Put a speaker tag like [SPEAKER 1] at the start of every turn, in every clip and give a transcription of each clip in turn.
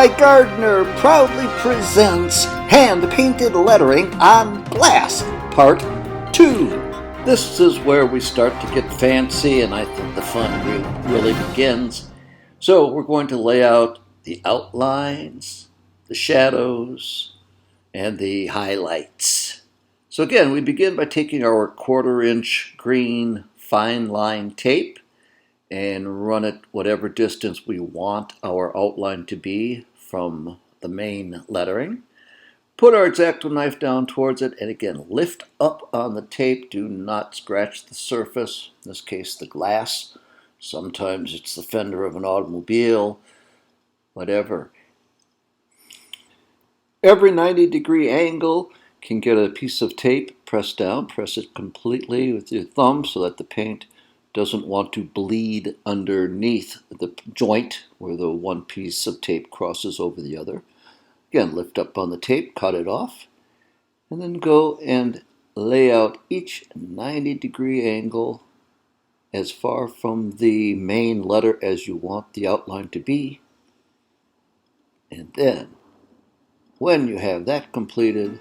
[SPEAKER 1] Guy Gardner proudly presents hand-painted lettering on glass, Part 2. This is where we start to get fancy, and I think the fun really begins. So we're going to lay out the outlines, the shadows, and the highlights. So again, we begin by taking our 1/4-inch green fine line tape and run it whatever distance we want our outline to be from the main lettering. Put our X-Acto knife down towards it, and again, lift up on the tape. Do not scratch the surface, in this case the glass. Sometimes it's the fender of an automobile, whatever. Every 90-degree angle can get a piece of tape pressed down. Press it completely with your thumb so that the paint doesn't want to bleed underneath the joint where the one piece of tape crosses over the other. Again, lift up on the tape, cut it off, and then go and lay out each 90-degree angle as far from the main letter as you want the outline to be. And then, when you have that completed,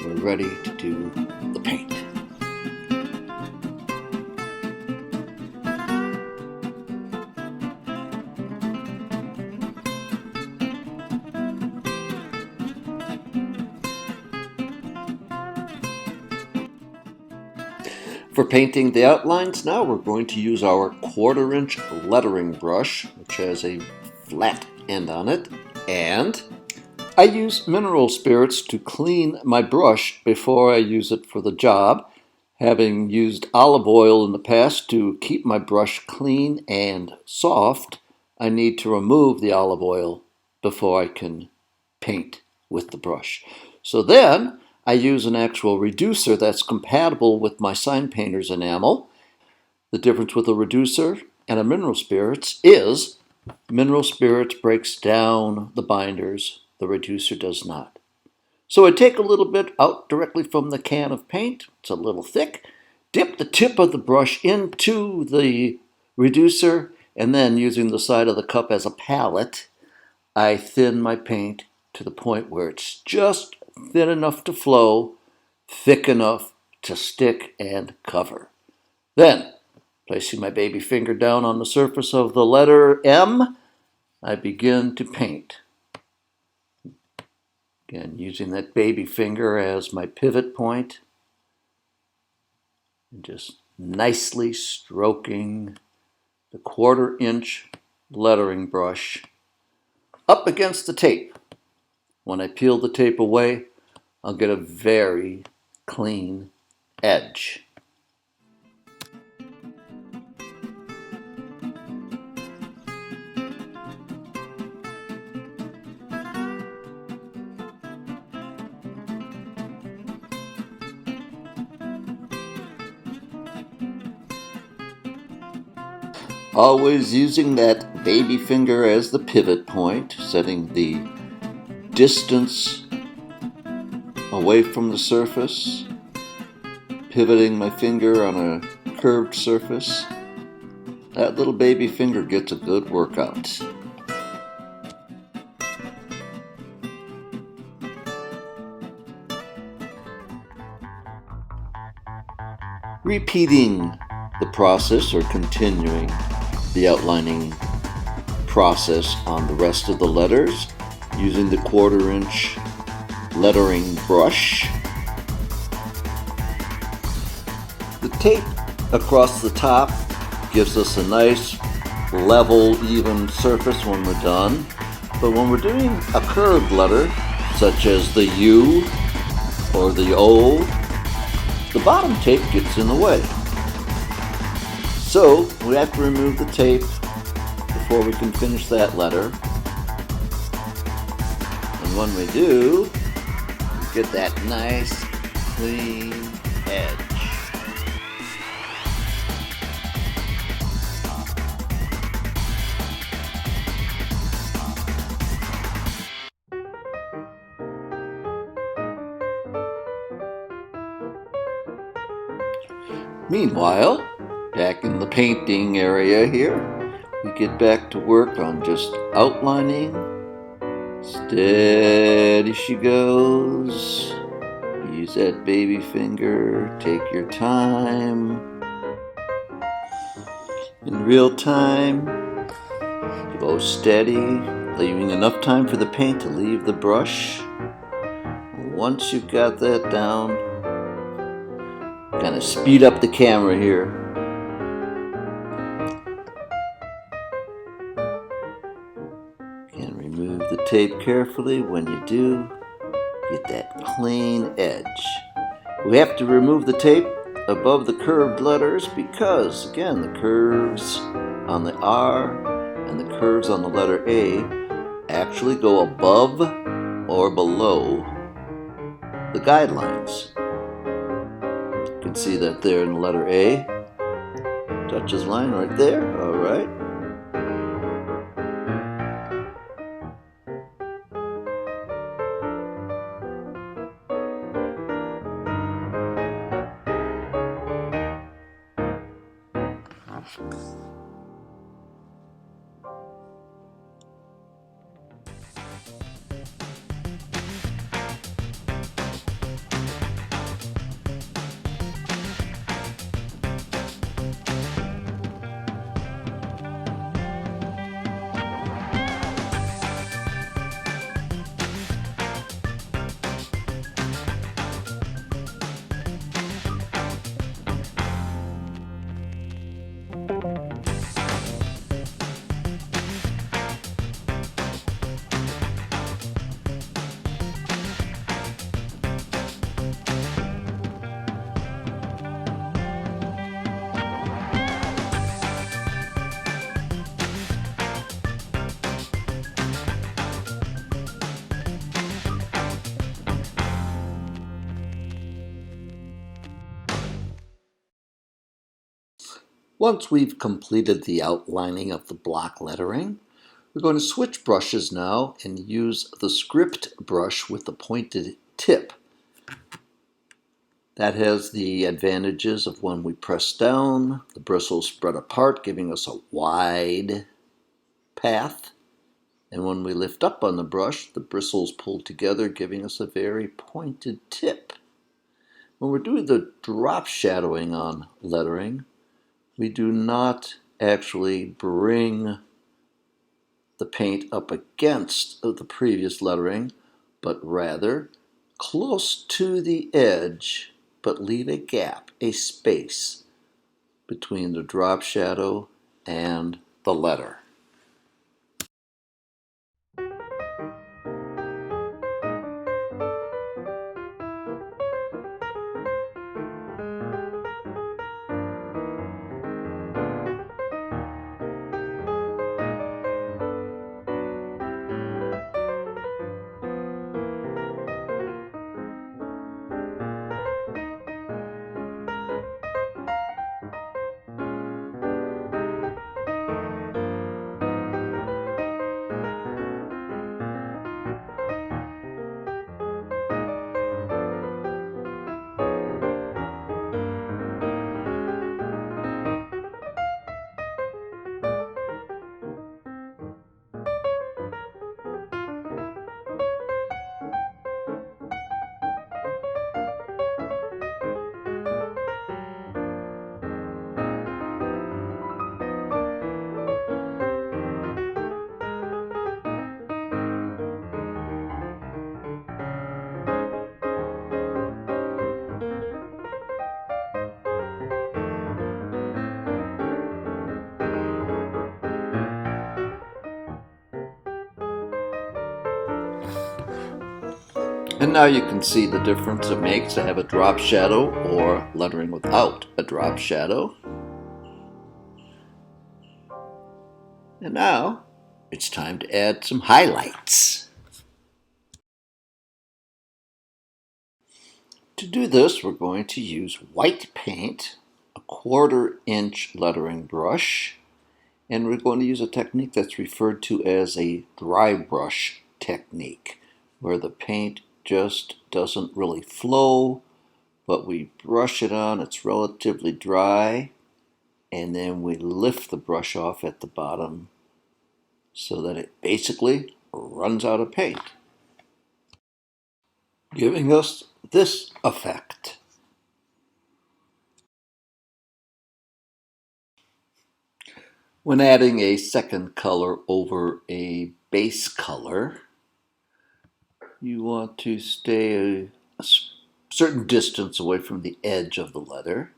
[SPEAKER 1] we're ready to do the paint. For painting the outlines now, we're going to use our 1/4-inch lettering brush, which has a flat end on it, and I use mineral spirits to clean my brush before I use it for the job. Having used olive oil in the past to keep my brush clean and soft, I need to remove the olive oil before I can paint with the brush. So then I use an actual reducer that's compatible with my sign painter's enamel. The difference with a reducer and a mineral spirits is mineral spirits breaks down the binders, the reducer does not. So I take a little bit out directly from the can of paint. It's a little thick. Dip the tip of the brush into the reducer, and then using the side of the cup as a palette, I thin my paint to the point where it's just thin enough to flow, thick enough to stick and cover. Then, placing my baby finger down on the surface of the letter M, I begin to paint. Again, using that baby finger as my pivot point, and just nicely stroking the 1/4-inch lettering brush up against the tape. When I peel the tape away, I'll get a very clean edge. Always using that baby finger as the pivot point, setting the distance away from the surface, pivoting my finger on a curved surface. That little baby finger gets a good workout. Repeating the process or continuing the outlining process on the rest of the letters using the 1/4-inch lettering brush. The tape across the top gives us a nice level, even surface when we're done. But when we're doing a curved letter, such as the U or the O, the bottom tape gets in the way. So we have to remove the tape before we can finish that letter. And when we do, we get that nice, clean edge. Meanwhile, back in the painting area here, we get back to work on just outlining Steady she goes. Use that baby finger. Take your time. In real time, go steady, leaving enough time for the paint to leave the brush. Once you've got that down, kind of speed up the camera here. And remove the tape carefully. When you do, get that clean edge. We have to remove the tape above the curved letters because, again, the curves on the R and the curves on the letter A actually go above or below the guidelines. You can see that there in the letter A. Touches line right there. All right. Once we've completed the outlining of the block lettering, we're going to switch brushes now and use the script brush with the pointed tip. That has the advantages of when we press down, the bristles spread apart, giving us a wide path. And when we lift up on the brush, the bristles pull together, giving us a very pointed tip. When we're doing the drop shadowing on lettering, we do not actually bring the paint up against the previous lettering, but rather close to the edge, but leave a gap, a space between the drop shadow and the letter. And now you can see the difference it makes to have a drop shadow or lettering without a drop shadow. And now it's time to add some highlights. To do this, we're going to use white paint, a 1/4-inch lettering brush, and we're going to use a technique that's referred to as a dry brush technique, where the paint just doesn't really flow, but we brush it on, it's relatively dry, and then we lift the brush off at the bottom so that it basically runs out of paint, giving us this effect. When adding a second color over a base color, you want to stay a certain distance away from the edge of the letter.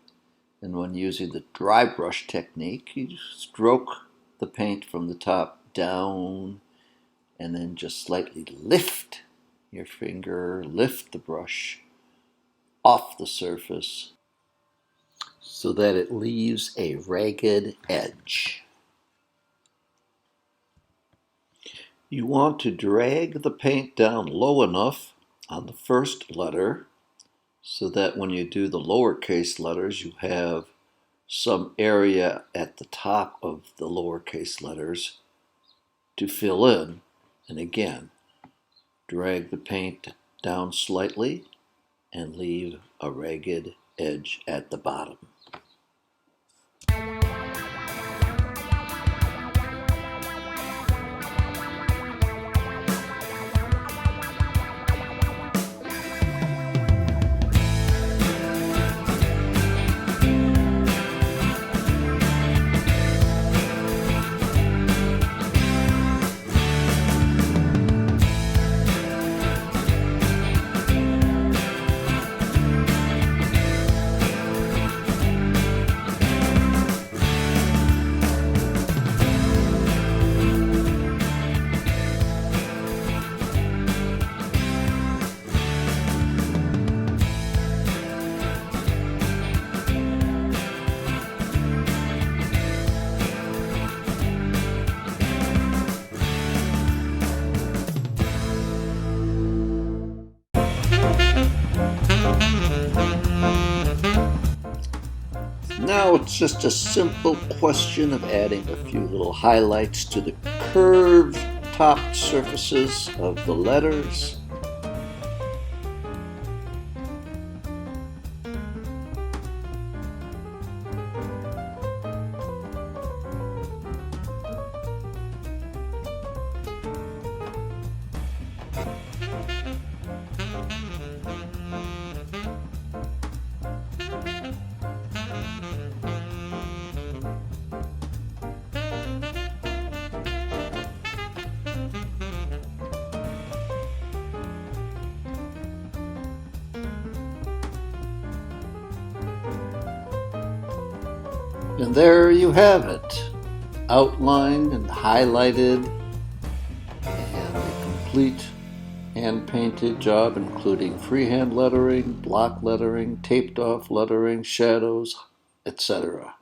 [SPEAKER 1] And when using the dry brush technique, you stroke the paint from the top down and then just slightly lift your finger, lift the brush off the surface so that it leaves a ragged edge. You want to drag the paint down low enough on the first letter so that when you do the lowercase letters, you have some area at the top of the lowercase letters to fill in. And again, drag the paint down slightly and leave a ragged edge at the bottom. Now it's just a simple question of adding a few little highlights to the curved top surfaces of the letters. And there you have it, outlined and highlighted, and a complete hand-painted job, including freehand lettering, block lettering, taped off lettering, shadows, etc.